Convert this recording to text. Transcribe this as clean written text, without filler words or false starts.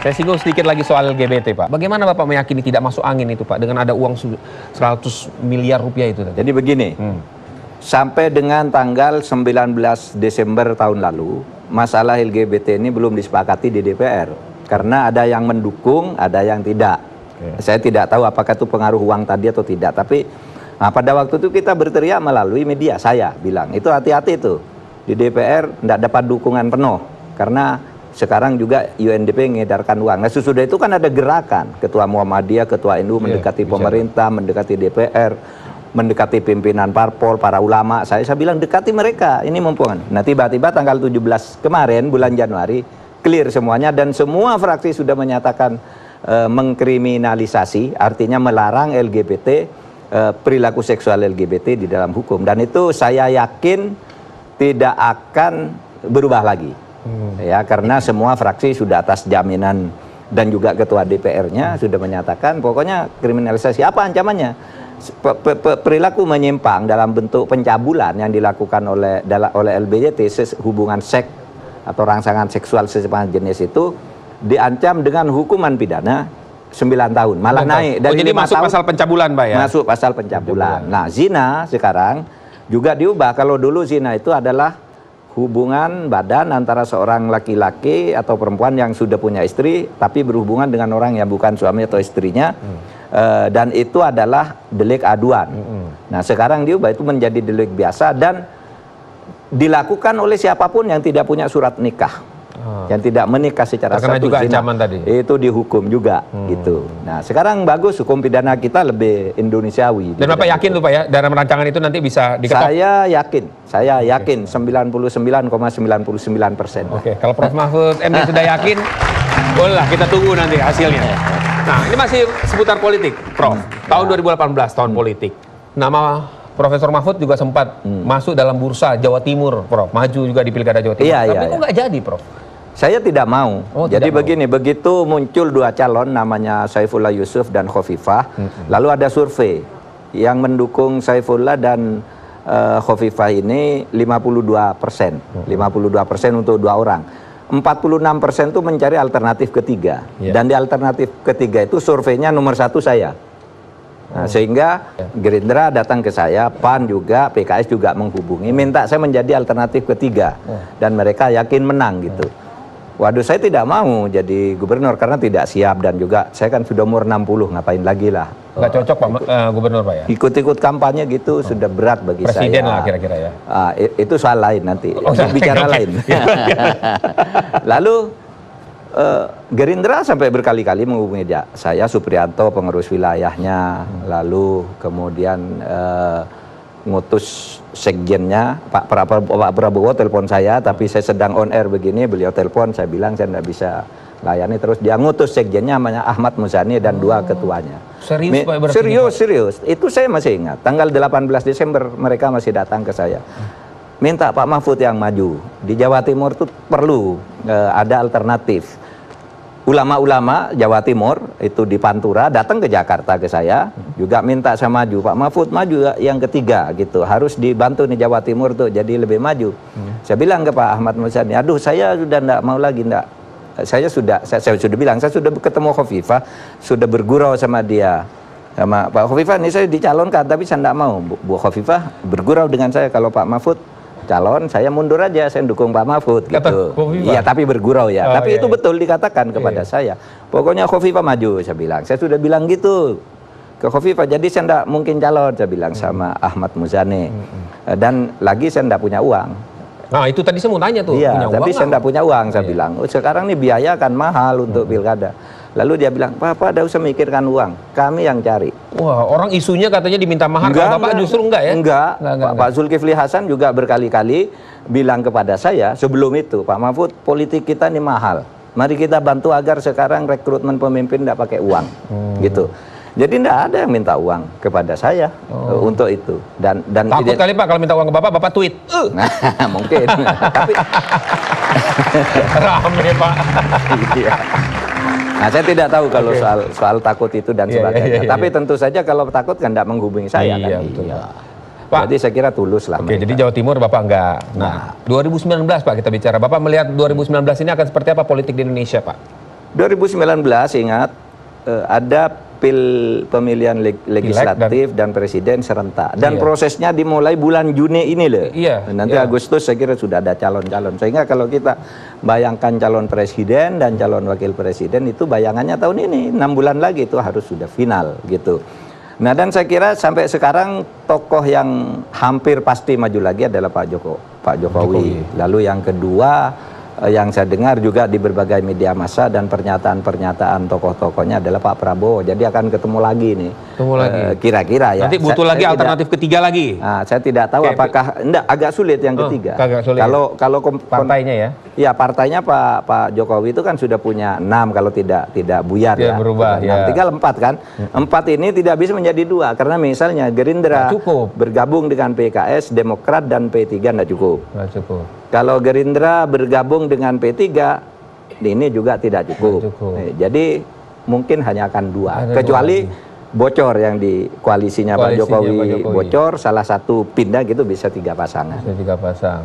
Saya singgung sedikit lagi soal LGBT, Pak. Bagaimana Bapak meyakini tidak masuk angin itu, Pak, dengan ada uang 100 miliar rupiah itu tadi? Jadi begini, sampai dengan tanggal 19 Desember tahun lalu, masalah LGBT ini belum disepakati di DPR. Karena ada yang mendukung, ada yang tidak. Saya tidak tahu apakah itu pengaruh uang tadi atau tidak. Tapi pada waktu itu kita berteriak melalui media, saya bilang, itu hati-hati tuh. Di DPR tidak dapat dukungan penuh. Karena sekarang juga UNDP mengedarkan uang. Nah sesudah itu kan ada gerakan. Ketua Muhammadiyah, Ketua NU mendekati pemerintah, mendekati DPR, mendekati pimpinan parpol, para ulama. Saya bilang dekati mereka, ini mumpung. Nah tiba-tiba tanggal 17 kemarin, bulan Januari, clear semuanya. Dan semua fraksi sudah menyatakan mengkriminalisasi, artinya melarang LGBT, perilaku seksual LGBT di dalam hukum. Dan itu saya yakin tidak akan berubah lagi. Ya, karena semua fraksi sudah atas jaminan dan juga ketua DPR-nya sudah menyatakan pokoknya kriminalisasi. Apa ancamannya? Perilaku menyimpang dalam bentuk pencabulan yang dilakukan oleh LGBT, hubungan seks atau rangsangan seksual sesama jenis itu diancam dengan hukuman pidana 9 tahun, malah naik dari jadi masuk pasal pencabulan, Pak, ya? Masuk pasal pencabulan. Nah, zina sekarang juga diubah. Kalau dulu zina itu adalah hubungan badan antara seorang laki-laki atau perempuan yang sudah punya istri tapi berhubungan dengan orang yang bukan suami atau istrinya, dan itu adalah delik aduan. Nah sekarang diubah itu menjadi delik biasa dan dilakukan oleh siapapun yang tidak punya surat nikah, yang tidak menikah secara satu, juga ancaman tadi itu dihukum juga gitu. Nah sekarang bagus, hukum pidana kita lebih Indonesiawi. Dan Bapak yakin tuh, Pak, ya, dalam rancangan itu nanti bisa diketok? Saya yakin 99,99%. Oke, kalau Prof Mahfud MD sudah yakin, bolehlah kita tunggu nanti hasilnya. Nah, ini masih seputar politik, Prof. Tahun 2018, tahun politik. Nama Profesor Mahfud juga sempat masuk dalam bursa Jawa Timur, Prof. Maju juga di Pilkada Jawa Timur. Tapi kok nggak jadi, Prof? Saya tidak mau. Jadi begini, begitu muncul dua calon namanya Saifullah Yusuf dan Khofifah, lalu ada survei yang mendukung Saifullah dan Khofifah ini 52%. 52% untuk dua orang. 46% itu mencari alternatif ketiga. Dan di alternatif ketiga itu surveinya nomor 1 saya. Nah, sehingga Gerindra datang ke saya, PAN juga, PKS juga menghubungi, minta saya menjadi alternatif ketiga. Dan mereka yakin menang gitu. Waduh, saya tidak mau jadi gubernur karena tidak siap, dan juga saya kan sudah umur 60, ngapain lagi lah. Nggak cocok, Pak, gubernur, Pak, ya? Ikut-ikut kampanye gitu sudah berat bagi Presiden saya. lah kira-kira, ya? Itu soal lain nanti, bicara lain. Lalu Gerindra sampai berkali-kali menghubungi saya, Supriyanto pengurus wilayahnya, lalu kemudian ngutus sekjennya, Pak Prabowo telepon saya, tapi saya sedang on air begini, beliau telepon, saya bilang saya tidak bisa layani, terus dia ngutus sekjennya namanya Ahmad Muzani dan 2 ketuanya. Serius, Pak? Serius. Itu saya masih ingat, tanggal 18 Desember mereka masih datang ke saya. Minta Pak Mahfud yang maju. Di Jawa Timur itu perlu ada alternatif. Ulama-ulama Jawa Timur itu di Pantura datang ke Jakarta ke saya, juga minta saya maju. Pak Mahfud maju yang ketiga gitu, harus dibantu nih Jawa Timur tuh jadi lebih maju. Saya bilang ke Pak Ahmad Muzani, aduh saya sudah tidak mau lagi, enggak. Saya sudah bilang, saya sudah ketemu Khofifah, sudah bergurau sama dia. Sama Pak Khofifah, ini saya dicalonkan tapi saya tidak mau. Bu Khofifah bergurau dengan saya, kalau Pak Mahfud calon, saya mundur aja, saya dukung Pak Mahfud gitu. Iya, tapi bergurau ya. Tapi itu betul dikatakan kepada saya. Pokoknya Khofifah maju, saya bilang. Saya sudah bilang gitu ke Khofifah, jadi saya tidak mungkin calon, saya bilang sama Ahmad Muzani. Dan lagi saya tidak punya uang. Nah, itu tadi saya mau tanya tuh. Iya, punya tapi uang saya tidak punya uang, saya bilang. Oh, sekarang ini biaya kan mahal untuk pilkada. Lalu dia bilang, Pak, tidak usah mikirkan uang, kami yang cari. Wah, orang isunya katanya diminta mahar, kalau Bapak justru enggak ya? Enggak. Pak Zulkifli Hasan juga berkali-kali bilang kepada saya sebelum itu, Pak Mahfud, politik kita ini mahal. Mari kita bantu agar sekarang rekrutmen pemimpin tidak pakai uang, gitu. Jadi tidak ada yang minta uang kepada saya untuk itu. Dan takut kali, Pak, kalau minta uang ke Bapak, Bapak tweet. Mungkin. Tapi rame, Pak. Iya. Nah, saya tidak tahu kalau soal takut itu dan sebagainya. Tapi tentu saja kalau takut kan tidak menghubungi saya kan. Betul. Pak, jadi saya kira tulus lah. Oke, jadi Jawa Timur Bapak enggak. Nah, 2019 Pak kita bicara. Bapak melihat 2019 ini akan seperti apa politik di Indonesia, Pak? 2019 ingat ada pemilihan legislatif dan presiden serentak dan prosesnya dimulai bulan Juni ini loh. Nanti Agustus saya kira sudah ada calon-calon. Sehingga kalau kita bayangkan calon presiden dan calon wakil presiden itu bayangannya tahun ini 6 bulan lagi itu harus sudah final gitu. Nah dan saya kira sampai sekarang tokoh yang hampir pasti maju lagi adalah Pak Jokowi. Lalu yang kedua yang saya dengar juga di berbagai media massa dan pernyataan-pernyataan tokoh-tokohnya adalah Pak Prabowo. Jadi akan ketemu lagi nih. Kira-kira ya. Nanti butuh lagi alternatif ketiga lagi. Nah, saya tidak tahu apakah agak sulit yang ketiga. Agak sulit. Kalau partainya ya. Ya partainya Pak Jokowi itu kan sudah punya 6 kalau tidak buyar ya. Berubah ya. Tinggal 4 kan. 4 ini tidak bisa menjadi 2 karena misalnya Gerindra bergabung dengan PKS, Demokrat dan P3 tidak cukup. Nggak cukup. Kalau Gerindra bergabung dengan P3 ini juga tidak cukup. Jadi mungkin hanya akan 2 kecuali bocor yang di koalisinya Pak Jokowi bocor, salah satu pindah gitu bisa 3 pasangan. Bisa 3 pasang.